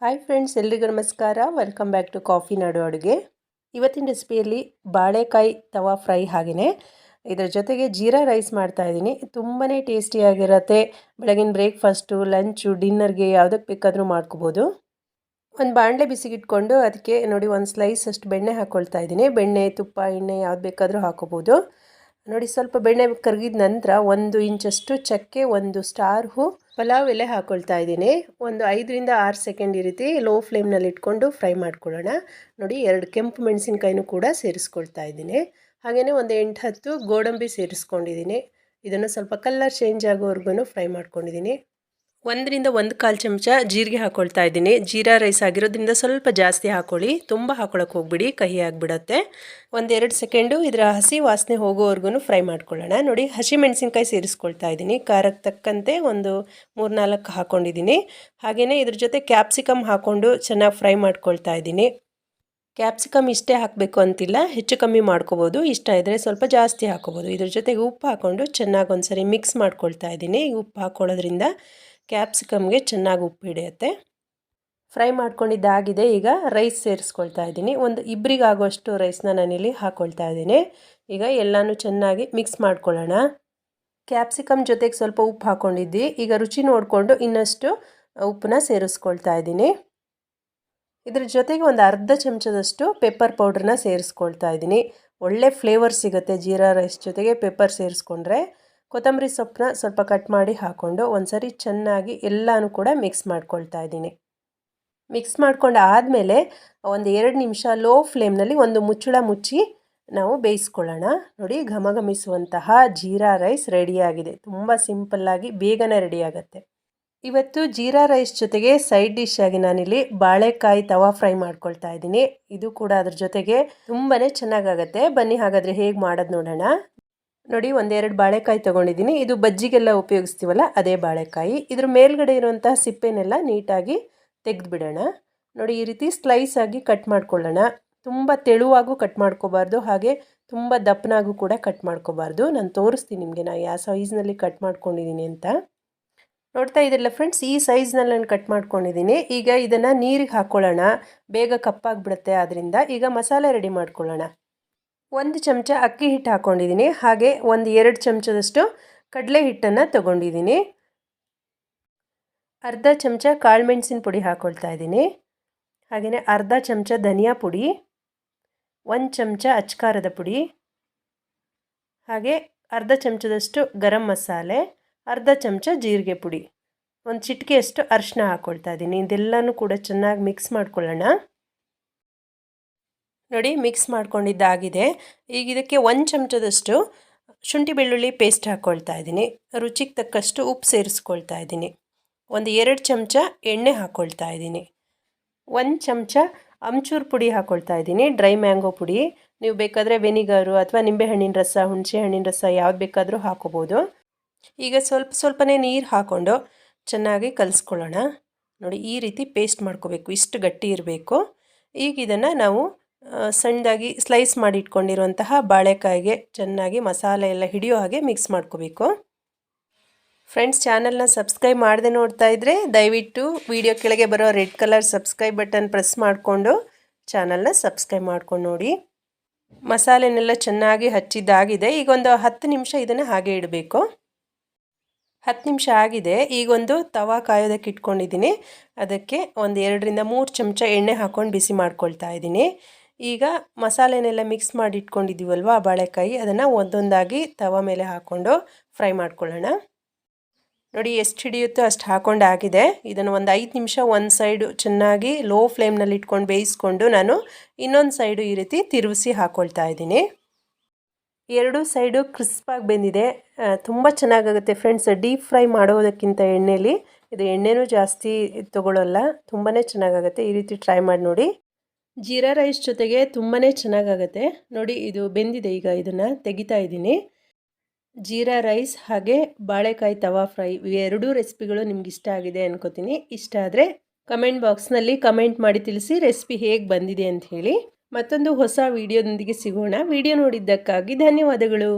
Hi friends, ಎಲ್ರಿಗೂ ನಮಸ್ಕಾರ. Welcome back to coffee ನಾಡು ಅಡುಗೆ. ಇವತ್ತಿನ ರೆಸಿಪಿಯಲ್ಲಿ ಬಾಳೆಕಾಯಿ ತವಾ ಫ್ರೈ ಹಾಗೆಯೇ ಇದರ ಜೊತೆಗೆ ಜೀರಾ ರೈಸ್ ಮಾಡ್ತಾ ಇದ್ದೀನಿ. ತುಂಬಾ ಟೇಸ್ಟಿಯಾಗಿರುತ್ತೆ. ಬೆಳಗಿನ ಬ್ರೇಕ್ಫಾಸ್ಟು, ಲಂಚು, ಡಿನ್ನರ್ಗೆ ಯಾವುದಕ್ಕೆ ಬೇಕಾದರೂ ಮಾಡ್ಕೋಬೋದು. ಒಂದು ಬಾಣಲೆ ಬಿಸಿಗಿಟ್ಕೊಂಡು ಅದಕ್ಕೆ ನೋಡಿ ಒಂದು ಸ್ಲೈಸ್ ಅಷ್ಟು ಬೆಣ್ಣೆ ಹಾಕ್ಕೊಳ್ತಾ ಇದ್ದೀನಿ. ಬೆಣ್ಣೆ, ತುಪ್ಪ, ಎಣ್ಣೆ ಯಾವ್ದು ಬೇಕಾದರೂ ಹಾಕೋಬೋದು. ನೋಡಿ ಸ್ವಲ್ಪ ಬೆಣ್ಣೆ ಕರಗಿದ ನಂತರ 1 ಇಂಚಷ್ಟು ಚಕ್ಕೆ, 1 ಸ್ಟಾರ್ ಹೂ, ಪಲಾವ್ ಎಲೆ ಹಾಕ್ಕೊಳ್ತಾ ಇದ್ದೀನಿ. ಒಂದು 5ರಿಂದ 6 ಸೆಕೆಂಡ್ ಈ ರೀತಿ ಲೋ ಫ್ಲೇಮ್ನಲ್ಲಿ ಇಟ್ಕೊಂಡು ಫ್ರೈ ಮಾಡ್ಕೊಳ್ಳೋಣ. ನೋಡಿ 2 ಕೆಂಪು ಮೆಣಸಿನ್ಕಾಯಿನೂ ಕೂಡ ಸೇರಿಸ್ಕೊಳ್ತಾ ಇದ್ದೀನಿ. ಹಾಗೆಯೇ ಒಂದು 8-10 ಗೋಡಂಬಿ ಸೇರಿಸ್ಕೊಂಡಿದ್ದೀನಿ. ಇದನ್ನು ಸ್ವಲ್ಪ ಕಲರ್ ಚೇಂಜ್ ಆಗೋವರೆಗೂ ಫ್ರೈ ಮಾಡ್ಕೊಂಡಿದ್ದೀನಿ. 1ರಿಂದ 1/4 ಚಮಚ ಜೀರಿಗೆ ಹಾಕ್ಕೊಳ್ತಾ ಇದ್ದೀನಿ. ಜೀರಾ ರೈಸ್ ಆಗಿರೋದ್ರಿಂದ ಸ್ವಲ್ಪ ಜಾಸ್ತಿ ಹಾಕ್ಕೊಳ್ಳಿ, ತುಂಬ ಹಾಕ್ಕೊಳಕ್ಕೆ ಹೋಗ್ಬಿಡಿ, ಕಹಿ ಆಗಿಬಿಡತ್ತೆ. 1-2 ಸೆಕೆಂಡು ಇದರ ಹಸಿ ವಾಸನೆ ಹೋಗೋವರೆಗೂ ಫ್ರೈ ಮಾಡ್ಕೊಳ್ಳೋಣ. ನೋಡಿ ಹಸಿ ಮೆಣಸಿನ್ಕಾಯಿ ಸೇರಿಸ್ಕೊಳ್ತಾ ಇದ್ದೀನಿ. ಖಾರಕ್ಕೆ ತಕ್ಕಂತೆ ಒಂದು 3-4 ಹಾಕ್ಕೊಂಡಿದ್ದೀನಿ. ಹಾಗೆಯೇ ಇದ್ರ ಜೊತೆ ಕ್ಯಾಪ್ಸಿಕಮ್ ಹಾಕ್ಕೊಂಡು ಚೆನ್ನಾಗಿ ಫ್ರೈ ಮಾಡ್ಕೊಳ್ತಾ ಇದ್ದೀನಿ. ಕ್ಯಾಪ್ಸಿಕಮ್ ಇಷ್ಟೇ ಹಾಕಬೇಕು ಅಂತಿಲ್ಲ, ಹೆಚ್ಚು ಕಮ್ಮಿ ಮಾಡ್ಕೋಬೋದು. ಇಷ್ಟ ಇದ್ದರೆ ಸ್ವಲ್ಪ ಜಾಸ್ತಿ ಹಾಕೋಬೋದು. ಇದ್ರ ಜೊತೆಗೆ ಉಪ್ಪು ಹಾಕ್ಕೊಂಡು ಚೆನ್ನಾಗಿ ಒಂದ್ಸರಿ ಮಿಕ್ಸ್ ಮಾಡ್ಕೊಳ್ತಾ ಇದ್ದೀನಿ. ಉಪ್ಪು ಹಾಕ್ಕೊಳ್ಳೋದ್ರಿಂದ ಕ್ಯಾಪ್ಸಿಕಮ್ಗೆ ಚೆನ್ನಾಗಿ ಉಪ್ಪು ಹಿಡಿಯುತ್ತೆ. ಫ್ರೈ ಮಾಡ್ಕೊಂಡಿದ್ದಾಗಿದೆ. ಈಗ ರೈಸ್ ಸೇರಿಸ್ಕೊಳ್ತಾ ಇದ್ದೀನಿ. ಒಂದು ಇಬ್ಬರಿಗಾಗುವಷ್ಟು ರೈಸ್ನ ನಾನಿಲ್ಲಿ ಹಾಕ್ಕೊಳ್ತಾ ಇದ್ದೀನಿ. ಈಗ ಎಲ್ಲನೂ ಚೆನ್ನಾಗಿ ಮಿಕ್ಸ್ ಮಾಡ್ಕೊಳ್ಳೋಣ. ಕ್ಯಾಪ್ಸಿಕಮ್ ಜೊತೆಗೆ ಸ್ವಲ್ಪ ಉಪ್ಪು ಹಾಕ್ಕೊಂಡಿದ್ದಿ. ಈಗ ರುಚಿ ನೋಡಿಕೊಂಡು ಇನ್ನಷ್ಟು ಉಪ್ಪನ್ನ ಸೇರಿಸ್ಕೊಳ್ತಾ ಇದ್ದೀನಿ. ಇದ್ರ ಜೊತೆಗೆ ಒಂದು ಅರ್ಧ ಚಮಚದಷ್ಟು ಪೆಪ್ಪರ್ ಪೌಡ್ರನ್ನ ಸೇರಿಸ್ಕೊಳ್ತಾ ಇದ್ದೀನಿ. ಒಳ್ಳೆ ಫ್ಲೇವರ್ ಸಿಗುತ್ತೆ ಜೀರಾ ರೈಸ್ ಜೊತೆಗೆ ಪೆಪ್ಪರ್ ಸೇರಿಸ್ಕೊಂಡ್ರೆ. ಕೊತ್ತಂಬರಿ ಸೊಪ್ಪನ್ನ ಸ್ವಲ್ಪ ಕಟ್ ಮಾಡಿ ಹಾಕ್ಕೊಂಡು ಒಂದ್ಸರಿ ಚೆನ್ನಾಗಿ ಎಲ್ಲನೂ ಕೂಡ ಮಿಕ್ಸ್ ಮಾಡ್ಕೊಳ್ತಾ ಇದ್ದೀನಿ. ಮಿಕ್ಸ್ ಮಾಡ್ಕೊಂಡು ಆದಮೇಲೆ ಒಂದು 2 ನಿಮಿಷ ಲೋ ಫ್ಲೇಮ್ನಲ್ಲಿ ಒಂದು ಮುಚ್ಚಳ ಮುಚ್ಚಿ ನಾವು ಬೇಯಿಸ್ಕೊಳ್ಳೋಣ. ನೋಡಿ ಘಮಘಮಿಸುವಂತಹ ಜೀರಾ ರೈಸ್ ರೆಡಿಯಾಗಿದೆ. ತುಂಬ ಸಿಂಪಲ್ಲಾಗಿ ಬೇಗನೆ ರೆಡಿಯಾಗುತ್ತೆ. ಇವತ್ತು ಜೀರಾ ರೈಸ್ ಜೊತೆಗೆ ಸೈಡ್ ಡಿಶ್ ಆಗಿ ನಾನಿಲ್ಲಿ ಬಾಳೆಕಾಯಿ ತವಾ ಫ್ರೈ ಮಾಡ್ಕೊಳ್ತಾ ಇದ್ದೀನಿ. ಇದು ಕೂಡ ಅದ್ರ ಜೊತೆಗೆ ತುಂಬಾ ಚೆನ್ನಾಗಾಗತ್ತೆ. ಬನ್ನಿ ಹಾಗಾದರೆ ಹೇಗೆ ಮಾಡೋದು ನೋಡೋಣ. ನೋಡಿ 1-2 ಬಾಳೆಕಾಯಿ ತೊಗೊಂಡಿದ್ದೀನಿ. ಇದು ಬಜ್ಜಿಗೆಲ್ಲ ಉಪಯೋಗಿಸ್ತೀವಲ್ಲ ಅದೇ ಬಾಳೆಕಾಯಿ. ಇದ್ರ ಮೇಲ್ಗಡೆ ಇರುವಂತಹ ಸಿಪ್ಪೆನೆಲ್ಲ ನೀಟಾಗಿ ತೆಗೆದುಬಿಡೋಣ. ನೋಡಿ ಈ ರೀತಿ ಸ್ಲೈಸ್ ಆಗಿ ಕಟ್ ಮಾಡ್ಕೊಳ್ಳೋಣ. ತುಂಬ ತೆಳುವಾಗೂ ಕಟ್ ಮಾಡ್ಕೋಬಾರ್ದು, ಹಾಗೆ ತುಂಬ ದಪ್ಪನಾಗೂ ಕೂಡ ಕಟ್ ಮಾಡ್ಕೋಬಾರ್ದು. ನಾನು ತೋರಿಸ್ತೀನಿ ನಿಮಗೆ ನಾನು ಯಾವ ಸೈಜ್ನಲ್ಲಿ ಕಟ್ ಮಾಡ್ಕೊಂಡಿದ್ದೀನಿ ಅಂತ. ನೋಡ್ತಾ ಇದ್ದಿಲ್ಲ ಫ್ರೆಂಡ್ಸ್, ಈ ಸೈಜ್ನಲ್ಲಿ ನಾನು ಕಟ್ ಮಾಡ್ಕೊಂಡಿದ್ದೀನಿ. ಈಗ ಇದನ್ನು ನೀರಿಗೆ ಹಾಕ್ಕೊಳ್ಳೋಣ, ಬೇಗ ಕಪ್ಪಾಗಿಬಿಡುತ್ತೆ. ಆದ್ದರಿಂದ ಈಗ ಮಸಾಲೆ ರೆಡಿ ಮಾಡ್ಕೊಳ್ಳೋಣ. 1 ಚಮಚ ಅಕ್ಕಿ ಹಿಟ್ಟು ಹಾಕ್ಕೊಂಡಿದ್ದೀನಿ. ಹಾಗೆ 1-2 ಚಮಚದಷ್ಟು ಕಡಲೆ ಹಿಟ್ಟನ್ನು ತೊಗೊಂಡಿದ್ದೀನಿ. ಅರ್ಧ ಚಮಚ ಕಾಳುಮೆಣಸಿನ ಪುಡಿ ಹಾಕ್ಕೊಳ್ತಾ ಇದ್ದೀನಿ. ಹಾಗೆಯೇ ಅರ್ಧ ಚಮಚ ಧನಿಯಾ ಪುಡಿ, 1 ಚಮಚ ಅಚ್ಕಾರದ ಪುಡಿ, ಹಾಗೆ ಅರ್ಧ ಚಮಚದಷ್ಟು ಗರಂ ಮಸಾಲೆ, ಅರ್ಧ ಚಮಚ ಜೀರಿಗೆ ಪುಡಿ, ಒಂದು ಚಿಟಿಕೆಯಷ್ಟು ಅರಿಶಿನ ಹಾಕ್ಕೊಳ್ತಾ ಇದ್ದೀನಿ. ಇದೆಲ್ಲನೂ ಕೂಡ ಚೆನ್ನಾಗಿ ಮಿಕ್ಸ್ ಮಾಡ್ಕೊಳ್ಳೋಣ. ನೋಡಿ ಮಿಕ್ಸ್ ಮಾಡ್ಕೊಂಡಿದ್ದಾಗಿದೆ. ಈಗ ಇದಕ್ಕೆ 1 ಚಮಚದಷ್ಟು ಶುಂಠಿ ಬೆಳ್ಳುಳ್ಳಿ ಪೇಸ್ಟ್ ಹಾಕ್ಕೊಳ್ತಾ ಇದ್ದೀನಿ. ರುಚಿಗೆ ತಕ್ಕಷ್ಟು ಉಪ್ಪು ಸೇರಿಸ್ಕೊಳ್ತಾ ಇದ್ದೀನಿ. 1-2 ಚಮಚ ಎಣ್ಣೆ ಹಾಕ್ಕೊಳ್ತಾ ಇದ್ದೀನಿ. 1 ಚಮಚ ಅಮ್ಚೂರು ಪುಡಿ ಹಾಕ್ಕೊಳ್ತಾ ಇದ್ದೀನಿ, ಡ್ರೈ ಮ್ಯಾಂಗೋ ಪುಡಿ. ನೀವು ಬೇಕಾದರೆ ವೆನಿಗರು ಅಥವಾ ನಿಂಬೆಹಣ್ಣಿನ ರಸ, ಹುಣಸೆ ಹಣ್ಣಿನ ರಸ ಯಾವ್ದು ಬೇಕಾದರೂ ಹಾಕೋಬೋದು. ಈಗ ಸ್ವಲ್ಪನೇ ನೀರು ಹಾಕ್ಕೊಂಡು ಚೆನ್ನಾಗಿ ಕಲಿಸ್ಕೊಳ್ಳೋಣ. ನೋಡಿ ಈ ರೀತಿ ಪೇಸ್ಟ್ ಮಾಡ್ಕೋಬೇಕು, ಇಷ್ಟು ಗಟ್ಟಿ ಇರಬೇಕು. ಈಗ ಇದನ್ನು ನಾವು ಸಣ್ಣದಾಗಿ ಸ್ಲೈಸ್ ಮಾಡಿ ಇಟ್ಕೊಂಡಿರುವಂತಹ ಬಾಳೆಕಾಯಿಗೆ ಚೆನ್ನಾಗಿ ಮಸಾಲೆ ಎಲ್ಲ ಹಿಡಿಯೋ ಹಾಗೆ ಮಿಕ್ಸ್ ಮಾಡ್ಕೋಬೇಕು. ಫ್ರೆಂಡ್ಸ್, ಚಾನಲ್ನ ಸಬ್ಸ್ಕ್ರೈಬ್ ಮಾಡದೆ ನೋಡ್ತಾ ಇದ್ದರೆ ದಯವಿಟ್ಟು ವಿಡಿಯೋ ಕೆಳಗೆ ಬರೋ red colour subscribe button press ಮಾಡಿಕೊಂಡು ಚಾನಲ್ನ ಸಬ್ಸ್ಕ್ರೈಬ್ ಮಾಡ್ಕೊಂಡು ನೋಡಿ. ಮಸಾಲೆನೆಲ್ಲ ಚೆನ್ನಾಗಿ ಹಚ್ಚಿದ್ದಾಗಿದೆ. ಈಗ ಒಂದು 10 ನಿಮಿಷ ಇದನ್ನು ಹಾಗೆ ಇಡಬೇಕು. 10 ನಿಮಿಷ ಆಗಿದೆ. ಈಗೊಂದು ತವಾ ಕಾಯೋದಕ್ಕೆ ಇಟ್ಕೊಂಡಿದ್ದೀನಿ. ಅದಕ್ಕೆ ಒಂದು 2ರಿಂದ 3 ಚಮಚ ಎಣ್ಣೆ ಹಾಕ್ಕೊಂಡು ಬಿಸಿ ಮಾಡ್ಕೊಳ್ತಾ ಇದ್ದೀನಿ. ಈಗ ಮಸಾಲೆನೆಲ್ಲ ಮಿಕ್ಸ್ ಮಾಡಿ ಇಟ್ಕೊಂಡಿದ್ದೀವಲ್ವ ಬಾಳೆಕಾಯಿ, ಅದನ್ನು ಒಂದೊಂದಾಗಿ ತವಾ ಮೇಲೆ ಹಾಕ್ಕೊಂಡು ಫ್ರೈ ಮಾಡ್ಕೊಳ್ಳೋಣ. ನೋಡಿ ಎಷ್ಟು ಹಿಡಿಯುತ್ತೋ ಅಷ್ಟು ಹಾಕ್ಕೊಂಡಾಗಿದೆ. ಇದನ್ನು ಒಂದು 5 ನಿಮಿಷ ಒಂದು ಸೈಡು ಚೆನ್ನಾಗಿ ಲೋ ಫ್ಲೇಮ್ನಲ್ಲಿ ಇಟ್ಕೊಂಡು ಬೇಯಿಸ್ಕೊಂಡು ನಾನು ಇನ್ನೊಂದು ಸೈಡು ಈ ರೀತಿ ತಿರುಗಿಸಿ ಹಾಕ್ಕೊಳ್ತಾ ಇದ್ದೀನಿ. 2 ಸೈಡು ಕ್ರಿಸ್ಪಾಗಿ ಬೆಂದಿದೆ. ತುಂಬ ಚೆನ್ನಾಗಾಗುತ್ತೆ ಫ್ರೆಂಡ್ಸ್. ಡೀಪ್ ಫ್ರೈ ಮಾಡೋದಕ್ಕಿಂತ ಎಣ್ಣೆಲಿ ಇದು ಎಣ್ಣೆನೂ ಜಾಸ್ತಿ ತೊಗೊಳ್ಳಲ್ಲ, ತುಂಬಾ ಚೆನ್ನಾಗಾಗುತ್ತೆ. ಈ ರೀತಿ ಟ್ರೈ ಮಾಡಿ ನೋಡಿ. ಜೀರಾ ರೈಸ್ ಜೊತೆಗೆ ತುಂಬಾ ಚೆನ್ನಾಗಾಗುತ್ತೆ. ನೋಡಿ ಇದು ಬೆಂದಿದೆ. ಈಗ ಇದನ್ನು ತೆಗಿತಾ ಇದ್ದೀನಿ. ಜೀರಾ ರೈಸ್ ಹಾಗೆ ಬಾಳೆಕಾಯಿ ತವಾ ಫ್ರೈ ಇವೆರಡೂ ರೆಸಿಪಿಗಳು ನಿಮ್ಗೆ ಇಷ್ಟ ಆಗಿದೆ ಅನ್ಕೋತೀನಿ. ಇಷ್ಟ ಆದರೆ ಕಮೆಂಟ್ ಬಾಕ್ಸ್ನಲ್ಲಿ ಕಮೆಂಟ್ ಮಾಡಿ ತಿಳಿಸಿ ರೆಸಿಪಿ ಹೇಗೆ ಬಂದಿದೆ ಅಂತ ಹೇಳಿ. ಮತ್ತೊಂದು ಹೊಸ ವಿಡಿಯೋದೊಂದಿಗೆ ಸಿಗೋಣ. ವಿಡಿಯೋ ನೋಡಿದ್ದಕ್ಕಾಗಿ ಧನ್ಯವಾದಗಳು.